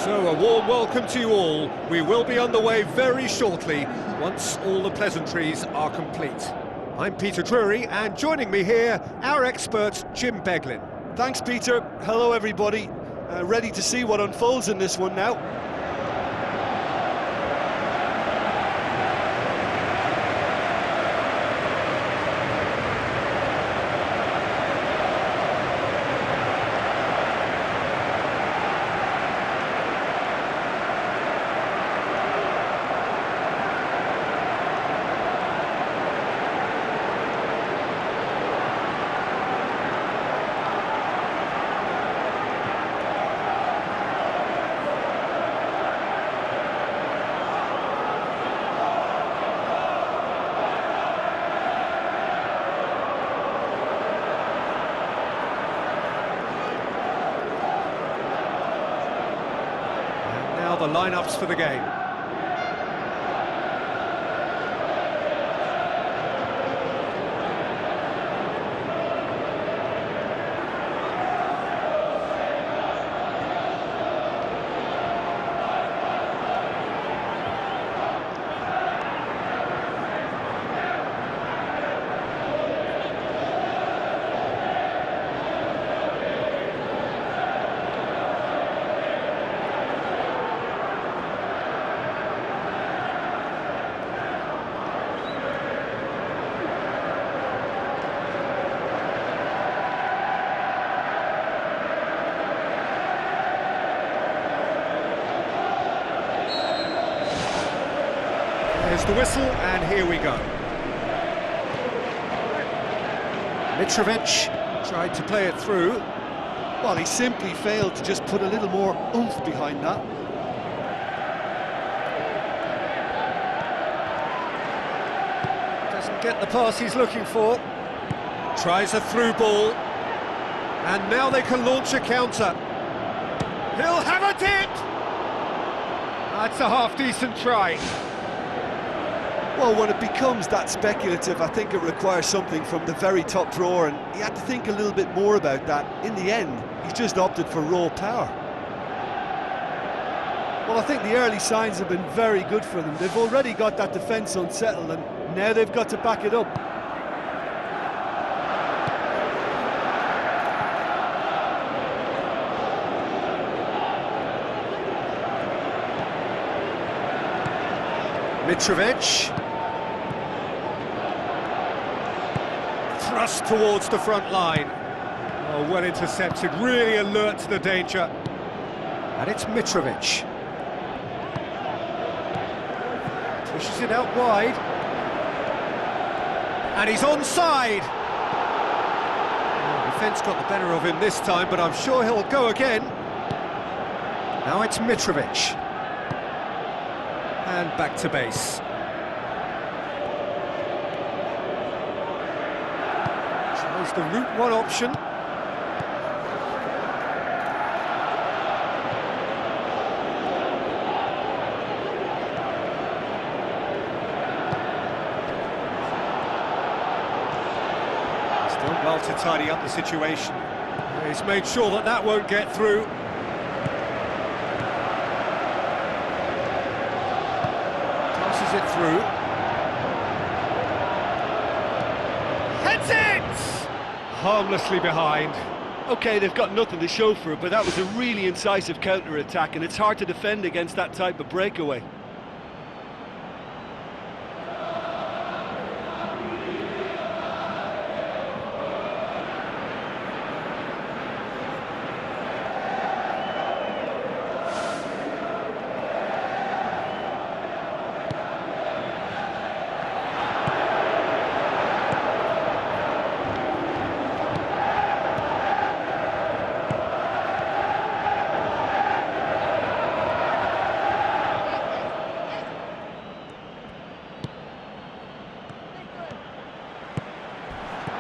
So a warm welcome to you all. We will be underway very shortly, once all the pleasantries are complete. I'm Peter Drury, and joining me here, our expert, Jim Beglin. Thanks, Peter. Hello, everybody. Ready to see what unfolds in this one now. The lineups for the game. There's the whistle, and here we go. Mitrovic tried to play it through. Well, he simply failed to just put a little more oomph behind that. Doesn't get the pass he's looking for. Tries a through ball. And now they can launch a counter. He'll have a hit! That's a half-decent try. Well, when it becomes that speculative, I think it requires something from the very top drawer, and he had to think a little bit more about that. In the end, he's just opted for raw power. Well, I think the early signs have been very good for them. They've already got that defence unsettled, and now they've got to back it up. Mitrovic. Thrust towards the front line. Oh, well intercepted, really alert to the danger. And it's Mitrovic. Pushes it out wide. And he's onside. Oh, defence got the better of him this time, but I'm sure he'll go again. Now it's Mitrovic. And back to base. Tries the route one option. He's done well to tidy up the situation. He's made sure that that won't get through. It through. Heads it! Harmlessly behind. OK, they've got nothing to show for it, but that was a really incisive counter-attack, and it's hard to defend against that type of breakaway.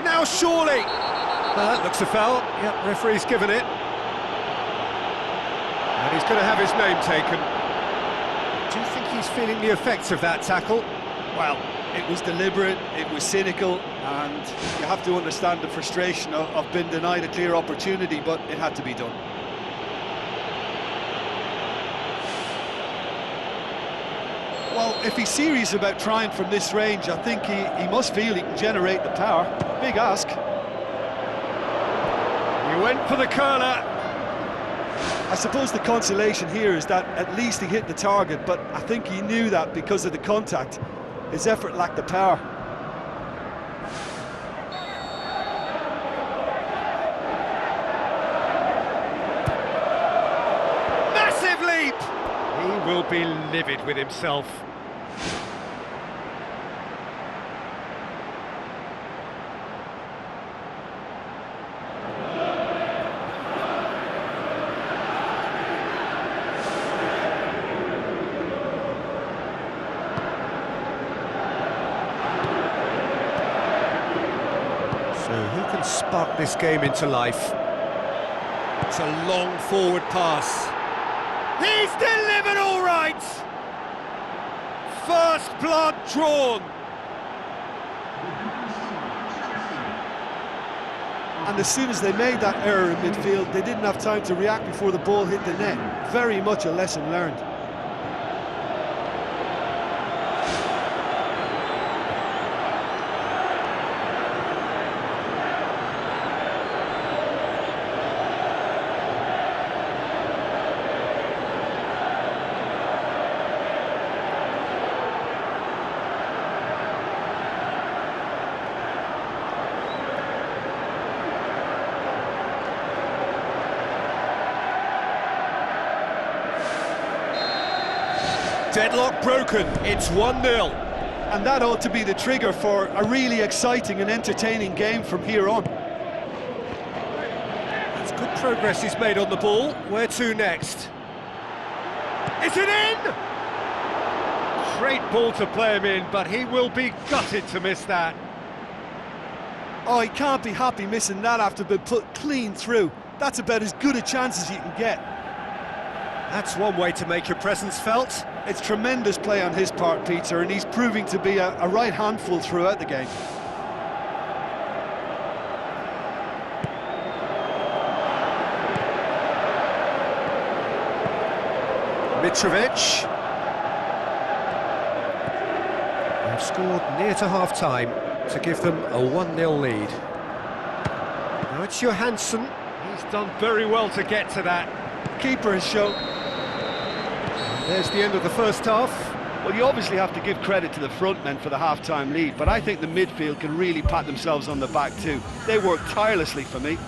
Now surely! That looks a foul. Yep, referee's given it. And he's going to have his name taken. Do you think he's feeling the effects of that tackle? Well, it was deliberate, it was cynical, and you have to understand the frustration of being denied a clear opportunity, but it had to be done. Well, if he's serious about trying from this range, I think he must feel he can generate the power. Big ask. He went for the curler. I suppose the consolation here is that at least he hit the target, but I think he knew that because of the contact. His effort lacked the power. Massive leap! He will be livid with himself. So who can spark this game into life? It's a long forward pass. He's delivered all right! First blood drawn. And as soon as they made that error in midfield, they didn't have time to react before the ball hit the net. Very much a lesson learned. Deadlock broken, it's 1-0. And that ought to be the trigger for a really exciting and entertaining game from here on. That's good progress he's made on the ball. Where to next? Is it in? Great ball to play him in, but he will be gutted to miss that. Oh, he can't be happy missing that after being put clean through. That's about as good a chance as you can get. That's one way to make your presence felt. It's tremendous play on his part, Peter, and he's proving to be a right handful throughout the game. Mitrovic. They've scored near to half-time to give them a 1-0 lead. Now it's Johansson. He's done very well to get to that. Keeper has shown. There's the end of the first half. Well, you obviously have to give credit to the front men for the half-time lead, but I think the midfield can really pat themselves on the back too. They worked tirelessly for me.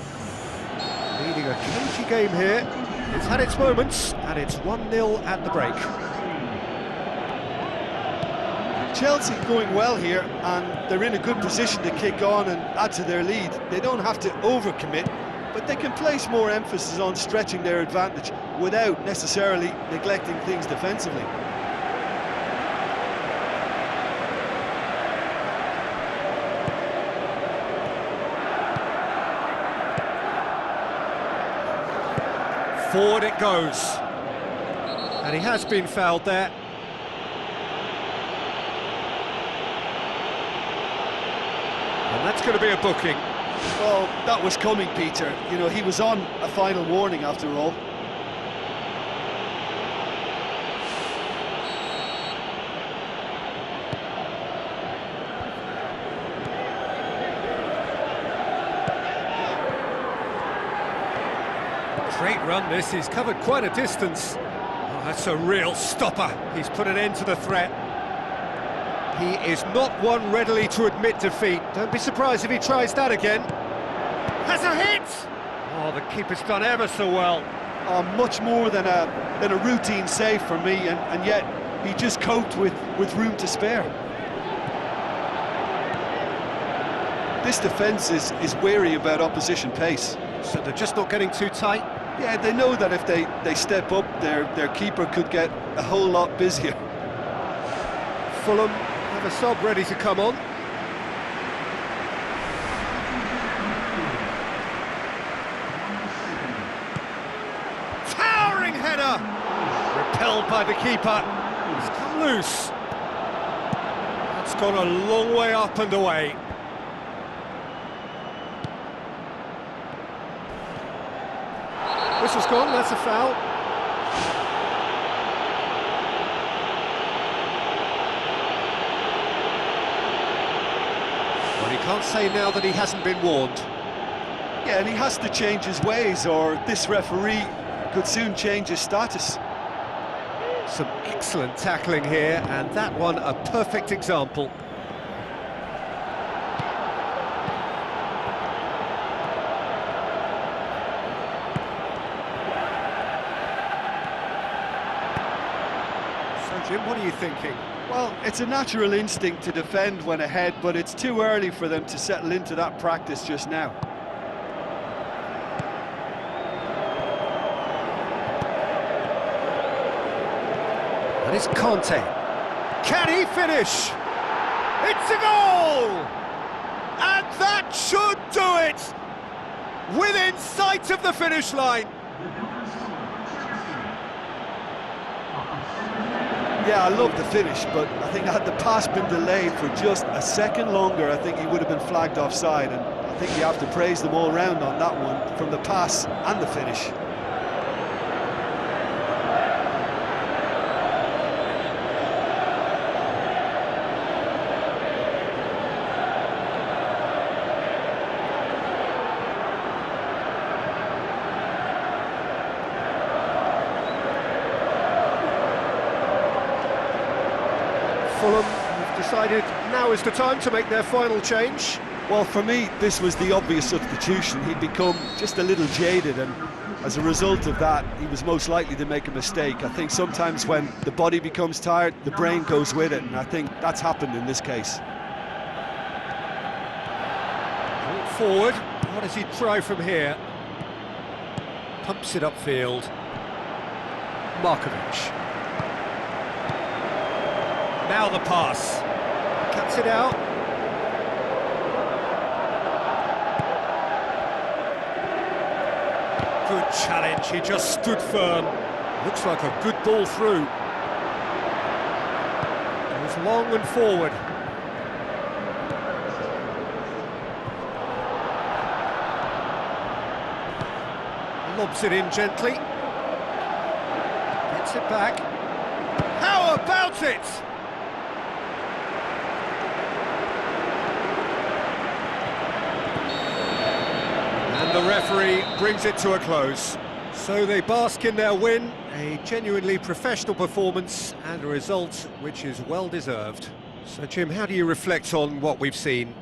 Leading a clingy game here. It's had its moments, and it's 1-0 at the break. Chelsea going well here, and they're in a good position to kick on and add to their lead. They don't have to overcommit, but they can place more emphasis on stretching their advantage without necessarily neglecting things defensively. Forward it goes. And he has been fouled there. And that's going to be a booking. Well, that was coming, Peter. You know, he was on a final warning after all. Great run this, he's covered quite a distance. Oh, that's a real stopper. He's put an end to the threat. He is not one readily to admit defeat. Don't be surprised if he tries that again. Has a hit! Oh, the keeper's done ever so well. Much more than a routine save for me, and yet he just coped with room to spare. This defence is wary about opposition pace. So they're just not getting too tight? Yeah, they know that if they step up, their keeper could get a whole lot busier. Fulham have a sub ready to come on. Towering header! Repelled by the keeper. It's come loose. That's gone a long way up and away. Whistle's gone, that's a foul. Can't say now that he hasn't been warned. Yeah, and he has to change his ways, or this referee could soon change his status. Some excellent tackling here, and that one a perfect example. So, Jim, what are you thinking? Well, it's a natural instinct to defend when ahead, but it's too early for them to settle into that practice just now. And it's Conte. Can he finish? It's a goal! And that should do it! Within sight of the finish line. Yeah, I love the finish, but I think had the pass been delayed for just a second longer, I think he would have been flagged offside, and I think you have to praise them all round on that one, from the pass and the finish. Fullham have decided now is the time to make their final change. Well, for me, this was the obvious substitution. He'd become just a little jaded, and as a result of that, he was most likely to make a mistake. I think sometimes when the body becomes tired, the brain goes with it, and I think that's happened in this case. Brought forward, what does he try from here? Pumps it upfield. Markovic. Now the pass. Cuts it out. Good challenge, he just stood firm. Looks like a good ball through. Goes long and forward. Lobs it in gently. Gets it back. How about it? And the referee brings it to a close. So they bask in their win, a genuinely professional performance and a result which is well deserved. So Jim, how do you reflect on what we've seen?